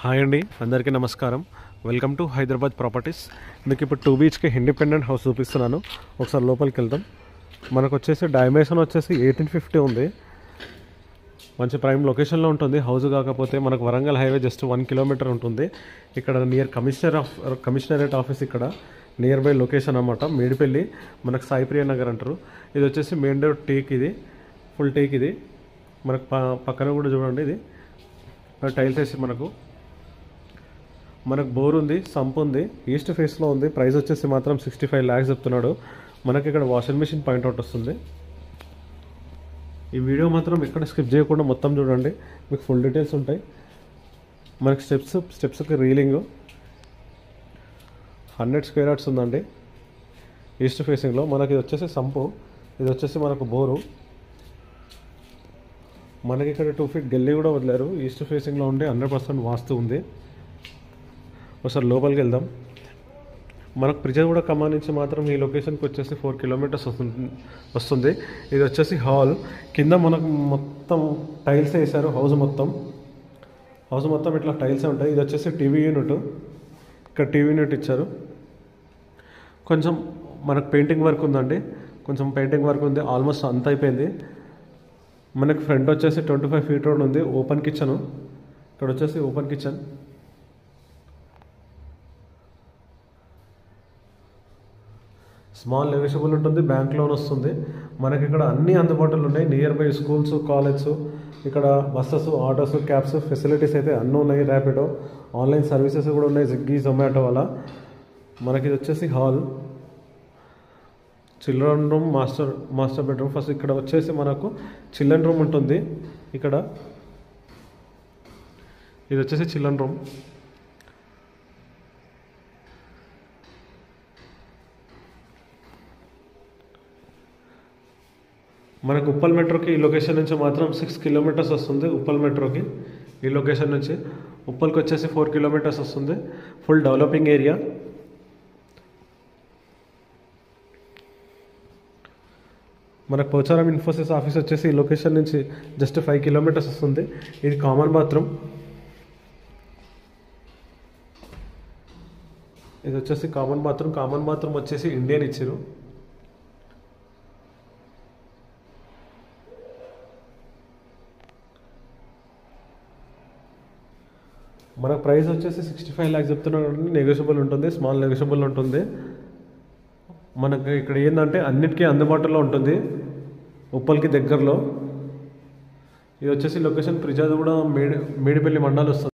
Hi అండి, అందరికీ నమస్కారం. Welcome to Hyderabad properties. మీకు ఇప్పుడు 2 BHK ఇండిపెండెంట్ హౌస్ చూపిస్తున్నాను. ఒకసారి లోపలికి వెళ్దాం. మనకు వచ్చేసి డైమెన్షన్ వచ్చేసి 1850 ఉంది. మంచి ప్రైమ్ లొకేషన్లో ఉంటుంది హౌస్. కాకపోతే మనకు వరంగల్ హైవే జస్ట్ 1 కిలోమీటర్ ఉంటుంది. ఇక్కడ నియర్ కమిషనరేట్ ఆఫీస్ ఇక్కడ నియర్ బై లొకేషన్ అన్నమాట. మేడిపల్లి, మనకు సాయిప్రియ నగర్ అంటారు. ఇది వచ్చేసి మెయిన్ డోర్ టేక్, ఇది ఫుల్ టేక్. ఇది మనకు పక్కన కూడా చూడండి, ఇది టైల్స్ వేసి మనకు బోర్ ఉంది, సంప్ ఉంది, ఈస్ట్ ఫేస్లో ఉంది. ప్రైస్ వచ్చేసి మాత్రం 65 lakhs చెప్తున్నాడు. మనకి ఇక్కడ వాషింగ్ మిషన్ పాయింట్అవుట్ వస్తుంది. ఈ వీడియో మాత్రం ఎక్కడ స్కిప్ చేయకుండా మొత్తం చూడండి, మీకు ఫుల్ డీటెయిల్స్ ఉంటాయి. మనకి స్టెప్స్కి రీలింగ్ 100 square yards ఉందండి ఈస్ట్ ఫేసింగ్లో. మనకి ఇది వచ్చేసి సంపు, ఇది వచ్చేసి మనకు బోరు. మనకి ఇక్కడ 2 feet గల్లీ కూడా వదిలేరు. ఈస్ట్ ఫేసింగ్లో ఉండి 100% వాస్తు ఉంది. ఒకసారి లోపలికి వెళ్దాం. మనకు ప్రిజర్గూడ ఖమ్మం నుంచి మాత్రం ఈ లొకేషన్కి వచ్చేసి 4 kilometers వస్తుంది. ఇది వచ్చేసి హాల్. కింద మనకు మొత్తం టైల్స్ వేసారు. హౌస్ మొత్తం ఇట్లా టైల్సే ఉంటాయి. ఇది వచ్చేసి టీవీ యూనిట్. ఇక్కడ టీవీ యూనిట్ ఇచ్చారు. కొంచెం మనకు పెయింటింగ్ వర్క్ ఉందండి, ఆల్మోస్ట్ అంత అయిపోయింది. మనకి ఫ్రంట్ వచ్చేసి 25 feet రోడ్ ఉంది. Open kitchen. ఇక్కడ వచ్చేసి ఓపెన్ కిచెన్. స్మాల్ నెగోషియబుల్ ఉంటుంది, బ్యాంక్ లోన్ వస్తుంది. మనకి ఇక్కడ అన్నీ అందుబాటులో ఉన్నాయి. నియర్ బై స్కూల్స్, కాలేజెస్, ఇక్కడ బస్సెస్, ఆటోస్, క్యాబ్స్ ఫెసిలిటీస్ అయితే అన్నీ ఉన్నాయి. ర్యాపిడో ఆన్లైన్ సర్వీసెస్ కూడా ఉన్నాయి, స్విగ్గీ, జొమాటో అలా. మనకి ఇది వచ్చేసి hall, children room, master bedroom. First ఇక్కడ వచ్చేసి మనకు చిల్డ్రన్ రూమ్ ఉంటుంది. ఇక్కడ ఇది వచ్చేసి చిల్డ్రన్ రూమ్. మనకు ఉప్పల్ మెట్రోకి ఈ లొకేషన్ నుంచి మాత్రం 6 kilometers వస్తుంది. ఉప్పల్ మెట్రోకి ఈ లొకేషన్ నుంచి ఉప్పల్కి వచ్చేసి 4 kilometers వస్తుంది. Full developing area. మనకు పోచారం ఇన్ఫోసిస్ ఆఫీస్ వచ్చేసి ఈ లొకేషన్ నుంచి జస్ట్ 5 kilometers వస్తుంది. ఇది కామన్ బాత్రూమ్. ఇది వచ్చేసి కామన్ బాత్రూమ్ వచ్చేసి ఇండియన్ ఇచ్చారు. మనకు ప్రైస్ వచ్చేసి 65 lakhs చెప్తున్నాడు. నెగోషియబుల్ ఉంటుంది, స్మాల్ నెగోషియబుల్ ఉంటుంది. మనకు ఇక్కడ ఏంటంటే అన్నిటికీ అందుబాటులో ఉంటుంది. ఉప్పల్కి దగ్గరలో. ఇది వచ్చేసి లొకేషన్ ప్రిజాద్ కూడా మేడిపల్లి మండల్ వస్తుంది.